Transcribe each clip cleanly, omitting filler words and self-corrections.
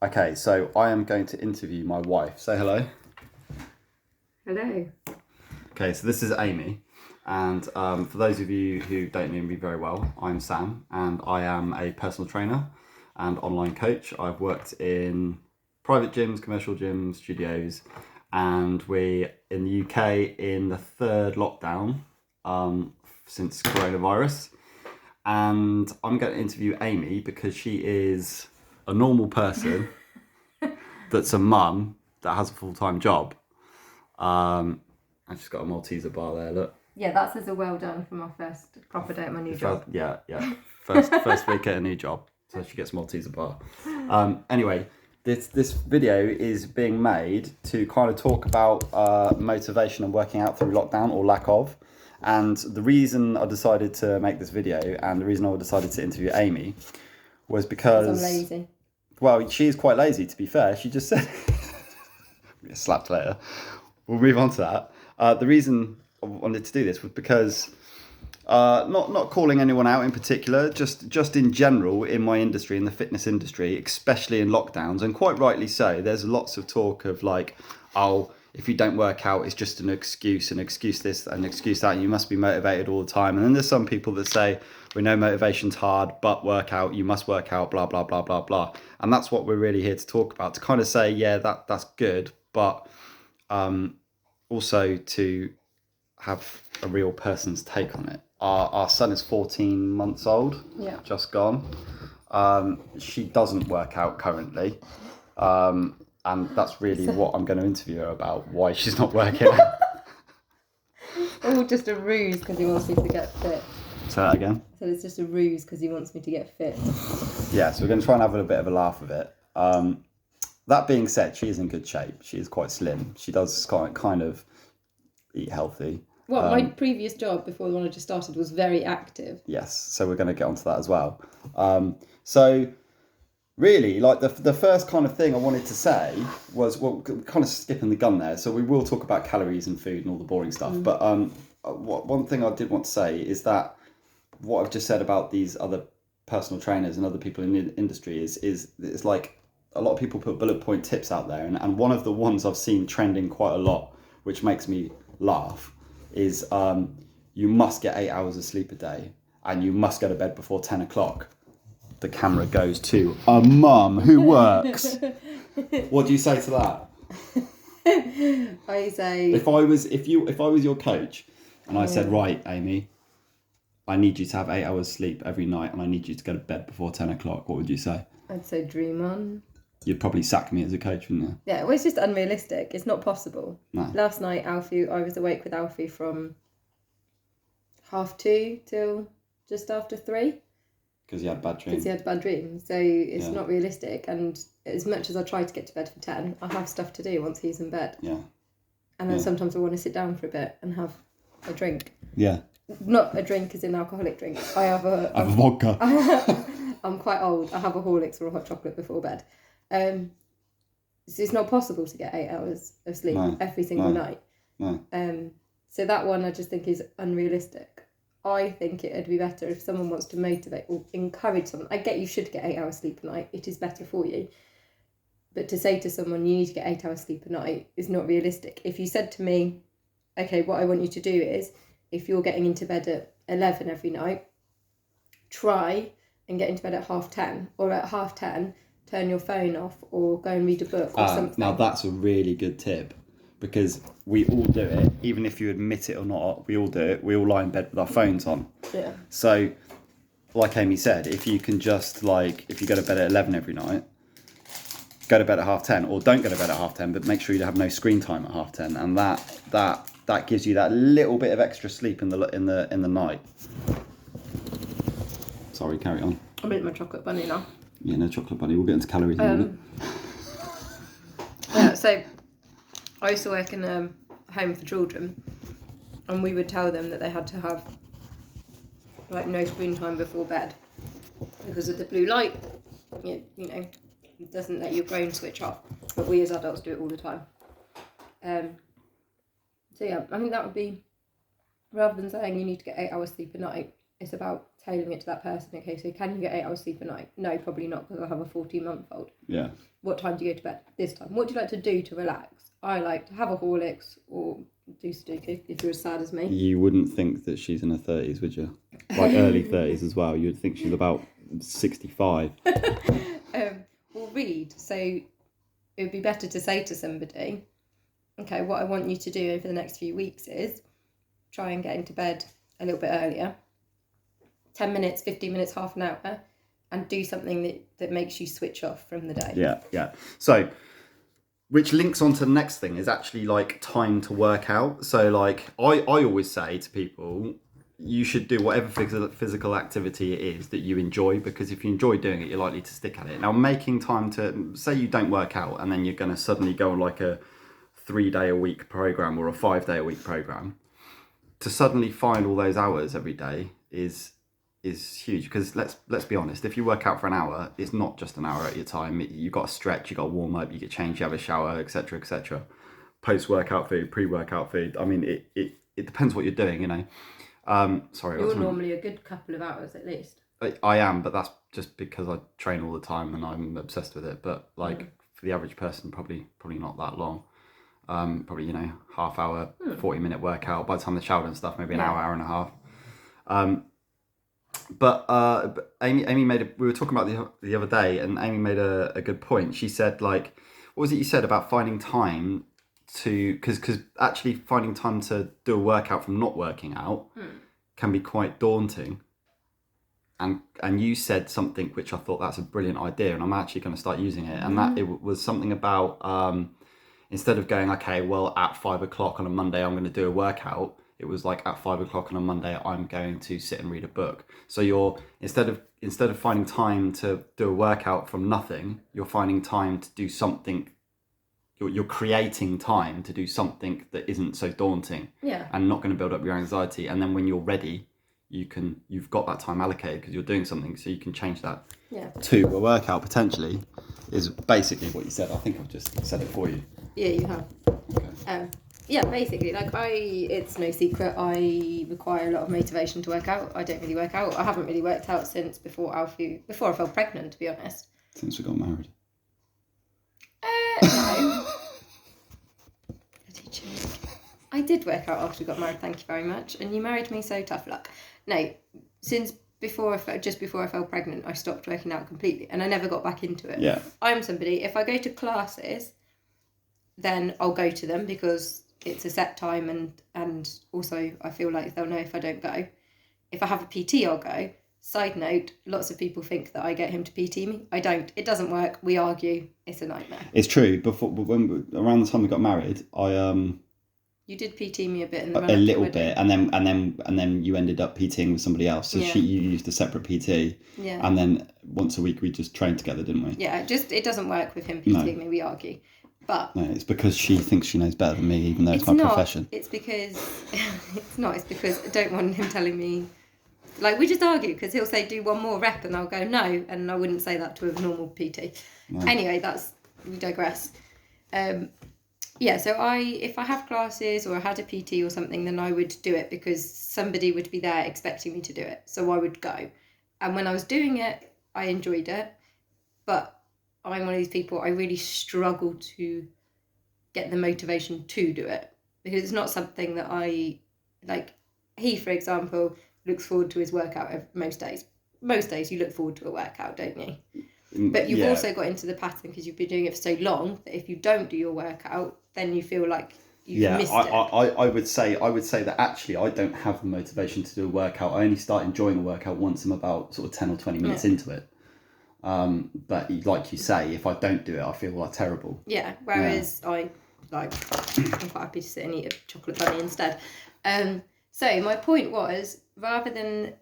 Okay, so I am going to interview my wife. Say hello. Hello. Okay, so this is Amy. And for those of you who don't know me very well, I'm Sam, and I am a personal trainer and online coach. I've worked in private gyms, commercial gyms, studios, and we're in the UK in the third lockdown since coronavirus. And I'm going to interview Amy because she is a normal person that's a mum that has a full-time job. I've just got a Malteser bar there, look. Yeah, that says a well done for my first proper day at my new job. Yeah. First week at a new job. So she gets Malteser bar. Anyway, this video is being made to kind of talk about motivation and working out through lockdown or lack of. And the reason I decided to make this video and the reason I decided to interview Amy was because... I'm lazy. Well, she is quite lazy, to be fair. She just said... Get slapped later. We'll move on to that. The reason I wanted to do this was because... not calling anyone out in particular, just in general in my industry, in the fitness industry, especially in lockdowns, and quite rightly so, there's lots of talk of like, oh, if you don't work out, it's just an excuse this, an excuse that, and you must be motivated all the time. And then there's some people that say, we know motivation's hard, but work out, you must work out, blah, blah, blah, blah, blah. And that's what we're really here to talk about, to kind of say, yeah, that's good, but also to have a real person's take on it. Our son is 14 months old, just gone. She doesn't work out currently. And that's really what I'm going to interview her about, why she's not working out. All just a ruse because he wants me to get fit. Say that again? So it's just a ruse because he wants me to get fit. Yeah, so we're going to try and have a bit of a laugh of it. That being said, she is in good shape. She is quite slim. She does kind of eat healthy. Well, my previous job before the one I just started was very active. Yes, so we're going to get onto that as well. So really, like the first kind of thing I wanted to say was, well, kind of skipping the gun there. So we will talk about calories and food and all the boring stuff. But one thing I did want to say is that what I've just said about these other personal trainers and other people in the industry is it's like a lot of people put bullet point tips out there. And one of the ones I've seen trending quite a lot, which makes me laugh, is you must get 8 hours of sleep a day and you must go to bed before 10 o'clock. The camera goes to a mum who works. What do you say to that? I say, if I was your coach and I said, right, Amy, I need you to have 8 hours sleep every night and I need you to go to bed before 10 o'clock, what would you say? I'd say dream on. You'd probably sack me as a coach, wouldn't you? Yeah, well, it's just unrealistic. It's not possible. No. Last night, I was awake with Alfie from 2:30 till just after 3. Because he had bad dreams. Because he had bad dreams. So it's not realistic. And as much as I try to get to bed for 10, I have stuff to do once he's in bed. Yeah. And then sometimes I want to sit down for a bit and have a drink. Yeah. Not a drink as in alcoholic drink. I have a vodka. I'm quite old. I have a Horlicks or a hot chocolate before bed. So it's not possible to get 8 hours of sleep every single night. No. So that one I just think is unrealistic. I think it'd be better if someone wants to motivate or encourage someone. I get you should get 8 hours sleep a night. It is better for you. But to say to someone you need to get 8 hours sleep a night is not realistic. If you said to me, okay, what I want you to do is, if you're getting into bed at 11 every night, try and get into bed at 10:30, or at 10:30, turn your phone off or go and read a book or something. Now that's a really good tip, because we all do it, even if you admit it or not, we all do it. We all lie in bed with our phones on. Yeah. So, like Amy said, if you can just if you go to bed at 11 every night, go to bed at 10:30, or don't go to bed at 10:30, but make sure you have no screen time at 10:30, and that gives you that little bit of extra sleep in the night. Sorry, carry on. I'm eating my chocolate bunny now. Yeah, no chocolate bunny. We'll get into calories in a minute. Yeah, so I used to work in a home for children, and we would tell them that they had to have no screen time before bed because of the blue light. You know, it doesn't let your brain switch off, but we as adults do it all the time. So yeah, I think that would be, rather than saying you need to get 8 hours sleep a night, It's about tailoring it to that person. Okay, so can you get 8 hours sleep a night? No, probably not, because I have a 14-month-old. Yeah. What time do you go to bed? This time. What do you like to do to relax? I like to have a Horlicks or do Sudoku, if you're as sad as me. You wouldn't think that she's in her 30s, would you? Like early 30s as well. You'd think she's about 65. We'll read. So it would be better to say to somebody, okay, what I want you to do over the next few weeks is try and get into bed a little bit earlier. 10 minutes, 15 minutes, half an hour, and do something that makes you switch off from the day. Yeah. So, which links on to the next thing is actually like time to work out. So like I always say to people, you should do whatever physical activity it is that you enjoy, because if you enjoy doing it, you're likely to stick at it. Now, making time to, say you don't work out and then you're going to suddenly go on like a 3-day-a-week program or a 5-day-a-week program, to suddenly find all those hours every day is huge, because let's be honest, if you work out for an hour, it's not just an hour at your time. You've got to stretch, you've got to warm up, you get changed, you have a shower, etc. Post-workout food, pre-workout food. I mean, it depends what you're doing, you know. You're normally a good couple of hours at least. I am, but that's just because I train all the time and I'm obsessed with it. But like for the average person, probably not that long. Probably, you know, half hour, 40-minute workout. By the time the shower and stuff, maybe an hour and a half. But Amy made we were talking about the other day, and Amy made a good point. She said, like, what was it you said about finding time to, because actually finding time to do a workout from not working out can be quite daunting. And you said something which I thought that's a brilliant idea, and I'm actually going to start using it. And that it was something about instead of going, okay, well, at 5 o'clock on a Monday I'm going to do a workout. It was like, at 5 o'clock on a Monday I'm going to sit and read a book. So you're instead of finding time to do a workout from nothing, you're finding time to do something. You're creating time to do something that isn't so daunting, and not going to build up your anxiety. And then when you're ready, you've got that time allocated because you're doing something, so you can change that to a workout potentially. Is basically what you said. I think I've just said it for you. Yeah, you have. Okay. Basically, like it's no secret I require a lot of motivation to work out. I don't really work out. I haven't really worked out since before I fell pregnant, to be honest. Since we got married. No. I did work out after we got married, thank you very much. And you married me, so tough luck. No, since before I fell pregnant, I stopped working out completely, and I never got back into it. Yeah. I'm somebody, if I go to classes, then I'll go to them because it's a set time, and also I feel like they'll know if I don't go. If I have a PT, I'll go. Side note, lots of people think that I get him to PT me. I don't. It doesn't work. We argue. It's a nightmare. It's true. Around the time we got married, you did PT me a bit in the a little bit, and then you ended up PTing with somebody else. So you used a separate PT. Yeah. And then once a week we just trained together, didn't we? Yeah. It doesn't work with him PTing me. We argue. But no, it's because she thinks she knows better than me, even though it's my profession. It's because it's not. It's because I don't want him telling me. Like, we just argue because he'll say do one more rep and I'll go no, and I wouldn't say that to a normal PT. No. Anyway, we digress. So if I have classes or I had a PT or something, then I would do it because somebody would be there expecting me to do it. So I would go. And when I was doing it, I enjoyed it. But I'm one of these people, I really struggle to get the motivation to do it because it's not something that I like. He, for example, looks forward to his workout most days. Most days you look forward to a workout, don't you? But you've also got into the pattern because you've been doing it for so long that if you don't do your workout, then you feel like you've missed it. I would say that actually I don't have the motivation to do a workout. I only start enjoying a workout once I'm about sort of 10 or 20 minutes into it. But like you say, if I don't do it, I feel like terrible. Yeah, whereas I'm quite happy to sit and eat a chocolate bunny instead. So my point was, rather than,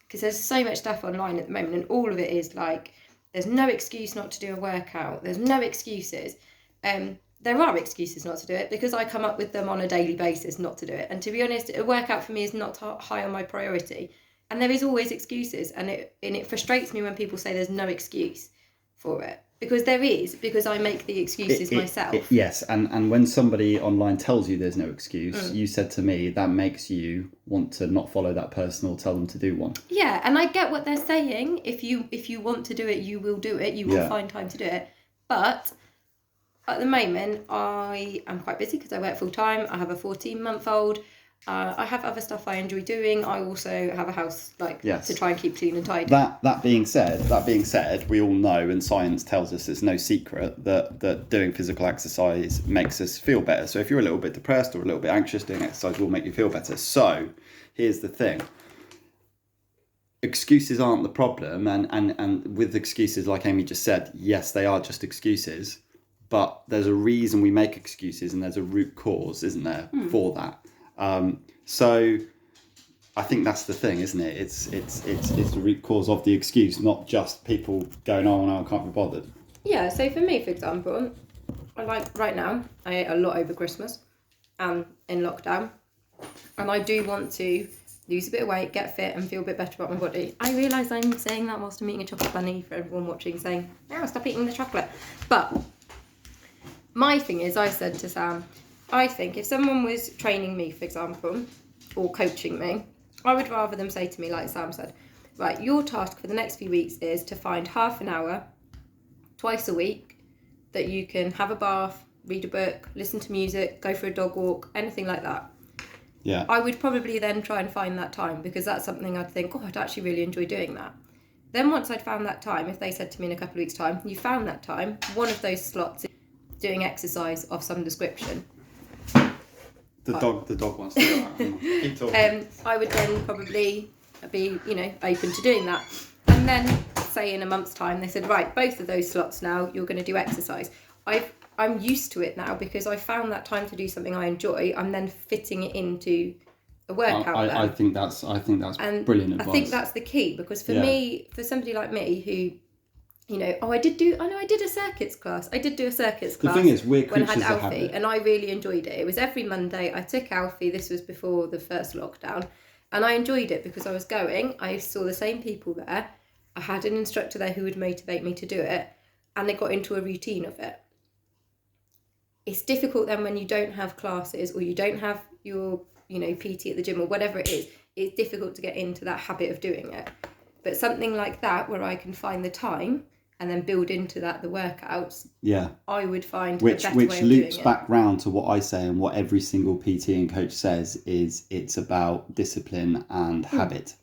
because there's so much stuff online at the moment and all of it is like, there's no excuse not to do a workout. There's no excuses. There are excuses not to do it because I come up with them on a daily basis not to do it. And to be honest, a workout for me is not high on my priority. And there is always excuses. And it frustrates me when people say there's no excuse for it. Because I make the excuses myself. Yes, and when somebody online tells you there's no excuse, you said to me that makes you want to not follow that person or tell them to do one. Yeah, and I get what they're saying. If you want to do it, you will do it. You will find time to do it. But at the moment, I am quite busy because I work full time. I have a 14-month-old. I have other stuff I enjoy doing. I also have a house to try and keep clean and tidy. That being said, we all know, and science tells us it's no secret that doing physical exercise makes us feel better. So if you're a little bit depressed or a little bit anxious, doing exercise will make you feel better. So here's the thing. Excuses aren't the problem, and with excuses, like Amy just said, yes, they are just excuses, but there's a reason we make excuses, and there's a root cause, isn't there, for that? So I think that's the thing, isn't it? It's the root cause of the excuse, not just people going, oh no, I can't be bothered. Yeah, so for me, for example, right now, I ate a lot over Christmas in lockdown, and I do want to lose a bit of weight, get fit and feel a bit better about my body. I realise I'm saying that whilst I'm eating a chocolate bunny for everyone watching, saying, no, stop eating the chocolate. But my thing is, I said to Sam, I think if someone was training me, for example, or coaching me, I would rather them say to me, like Sam said, right, your task for the next few weeks is to find half an hour twice a week that you can have a bath, read a book, listen to music, go for a dog walk, anything like that. Yeah. I would probably then try and find that time, because that's something I'd think, oh, I'd actually really enjoy doing that. Then once I'd found that time, if they said to me in a couple of weeks' time, you found that time, one of those slots is doing exercise of some description. The dog wants to go out. Keep talking. I would then probably be, open to doing that. And then, say in a month's time, they said, right, both of those slots now, you're going to do exercise. I'm used to it now because I found that time to do something I enjoy. I'm then fitting it into a workout. I think that's and brilliant advice. I think that's the key, because for me, for somebody like me who, I did a circuits class. I did do a circuits class. The thing is, we're when I creatures had of Alfie, habit. and I really enjoyed it. It was every Monday. I took Alfie. This was before the first lockdown, and I enjoyed it because I was going. I saw the same people there. I had an instructor there who would motivate me to do it, and they got into a routine of it. It's difficult then when you don't have classes or you don't have your, PT at the gym or whatever it is. It's difficult to get into that habit of doing it. But something like that, where I can find the time and then build into that the workouts. Yeah. I would find which a better way of loops doing back round to what I say, and what every single PT and coach says is it's about discipline and habit,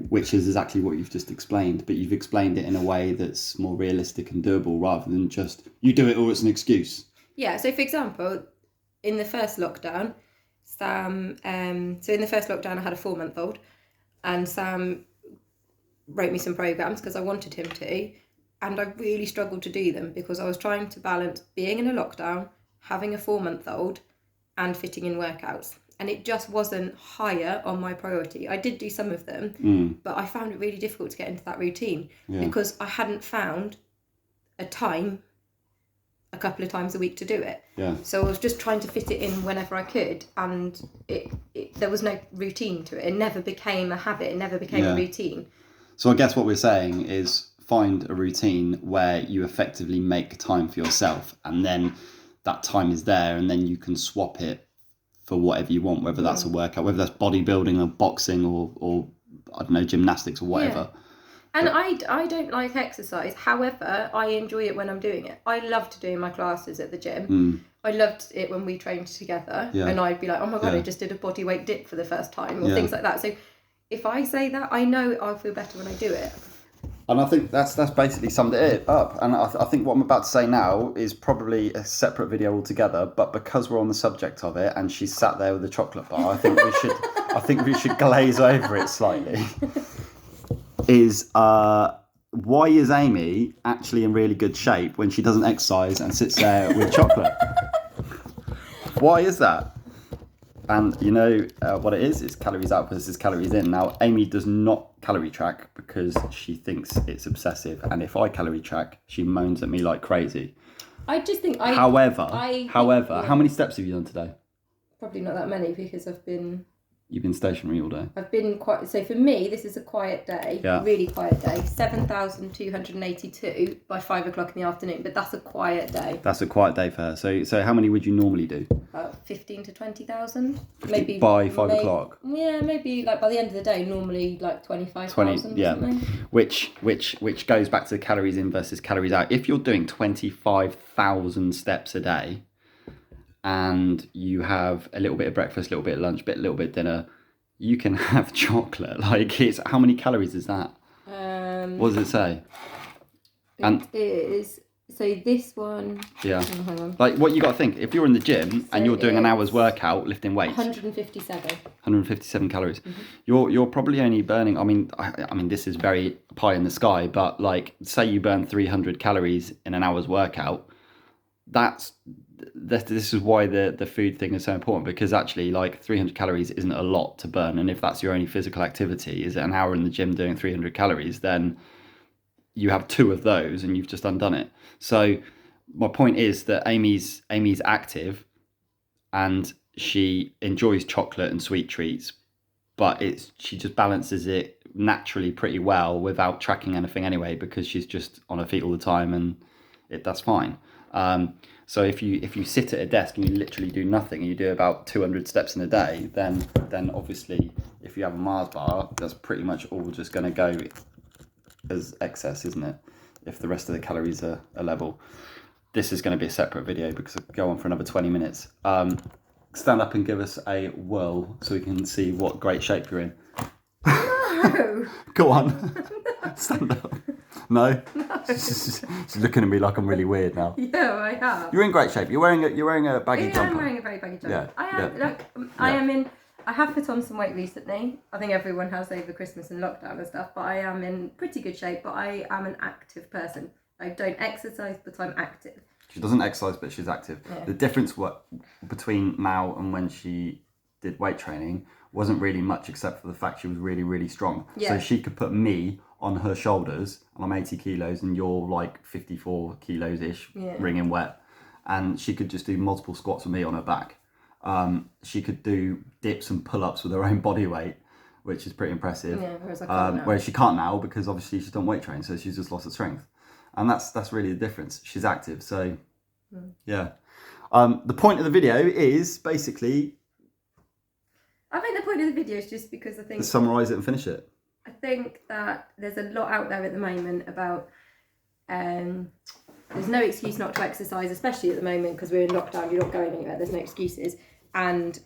which is exactly what you've just explained. But you've explained it in a way that's more realistic and doable, rather than just you do it or it's an excuse. Yeah, so for example, in the first lockdown, Sam, I had a 4-month-old, and Sam wrote me some programs because I wanted him to, and I really struggled to do them because I was trying to balance being in a lockdown, having a 4-month-old, and fitting in workouts. And it just wasn't higher on my priority. I did do some of them, but I found it really difficult to get into that routine because I hadn't found a time a couple of times a week to do it. Yeah. So I was just trying to fit it in whenever I could, and there was no routine to it. It never became a habit. It never became a routine. So I guess what we're saying is find a routine where you effectively make time for yourself, and then that time is there, and then you can swap it for whatever you want, whether that's a workout, whether that's bodybuilding or boxing or I don't know, gymnastics or whatever. Yeah. And I don't like exercise. However, I enjoy it when I'm doing it. I loved doing my classes at the gym. I loved it when we trained together. Yeah. And I'd be like, oh my God, I just did a body weight dip for the first time, or things like that. So if I say that, I know I'll feel better when I do it. And I think that's basically summed it up. And I think what I'm about to say now is probably a separate video altogether. But because we're on the subject of it, and she's sat there with a chocolate bar, I think we should glaze over it slightly. Is why is Amy actually in really good shape when she doesn't exercise and sits there with chocolate? Why is that? And what it is calories out versus calories in. Now, Amy does not calorie track because she thinks it's obsessive, and if I calorie track, she moans at me like crazy. I just think However, how many steps have you done today? Probably not that many, because I've been You've been stationary all day. I've been quite. So for me, this is a quiet day. Yeah. Really quiet day. 7,282 by 5 o'clock in the afternoon. But that's a quiet day. That's a quiet day for her. So how many would you normally do? About 15 to 20,000. Maybe by 5 o'clock. Yeah, maybe like by the end of the day, normally like 25,000. Yeah. Or something. Which goes back to the calories in versus calories out. If you're doing 25,000 steps a day, and you have a little bit of breakfast, a little bit of lunch, a little bit of dinner, you can have chocolate. Like, it's how many calories is that? What does it say? It is. So this one. Yeah. Oh, hang on. Like, what you got to think, if you're in the gym and you're doing an hour's workout lifting weights, 157 calories. Mm-hmm. You're probably only burning. I mean, this is very pie in the sky, but like, say you burn 300 calories in an hour's workout. This is why the food thing is so important, because actually, like, 300 calories isn't a lot to burn, and if that's your only physical activity is an hour in the gym doing 300 calories, then you have 2 of those and you've just undone it. So my point is that Amy's active and she enjoys chocolate and sweet treats, but she just balances it naturally pretty well without tracking anything anyway, because she's just on her feet all the time, and that's fine. So if you sit at a desk and you literally do nothing and you do about 200 steps in a day, then obviously if you have a Mars bar, that's pretty much all just going to go as excess, isn't it? If the rest of the calories are level. This is going to be a separate video because it'll go on for another 20 minutes. Stand up and give us a whirl so we can see what great shape you're in. No. Go on. Stand up. No? She's looking at me like I'm really weird now. Yeah, I have. You're in great shape. You're wearing a baggy jumper. I'm wearing a very baggy jumper. Yeah. I am. Yeah. Look, I am in. I have put on some weight recently. I think everyone has over Christmas and lockdown and stuff. But I am in pretty good shape. But I am an active person. I don't exercise, but I'm active. She doesn't exercise, but she's active. Yeah. The difference between now and when she did weight training wasn't really much, except for the fact she was really, really strong. Yeah. So she could put me on her shoulders, and I'm 80 kilos, and you're like 54 kilos-ish, wringing wet. And she could just do multiple squats with me on her back. She could do dips and pull-ups with her own body weight, which is pretty impressive. Yeah, whereas I can't now. Whereas she can't now because obviously she's done weight training, so she's just lost her strength. And that's really the difference. She's active, so yeah. The point of the video is basically... I think the point of the video is just because I think... Summarise it and finish it. I think that there's a lot out there at the moment about... there's no excuse not to exercise, especially at the moment because we're in lockdown, you're not going anywhere, there's no excuses. And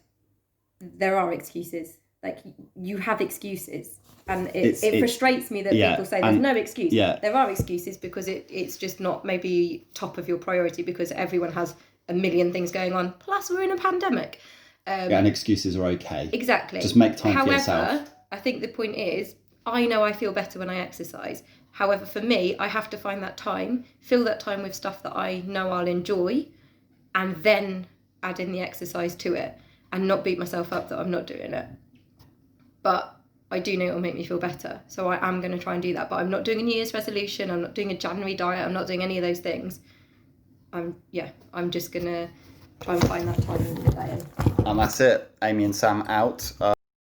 there are excuses. Like, you have excuses. And it frustrates me that people say there's no excuse. Yeah. There are excuses because it's just not maybe top of your priority because everyone has a million things going on. Plus, we're in a pandemic. And excuses are okay. Exactly. Just make time for yourself. However, I think the point is, I know I feel better when I exercise. However, for me, I have to find that time, fill that time with stuff that I know I'll enjoy, and then add in the exercise to it and not beat myself up that I'm not doing it. But I do know it'll make me feel better. So I am going to try and do that. But I'm not doing a New Year's resolution. I'm not doing a January diet. I'm not doing any of those things. I'm just going to try and find that time in the day. And that's it. Amy and Sam out.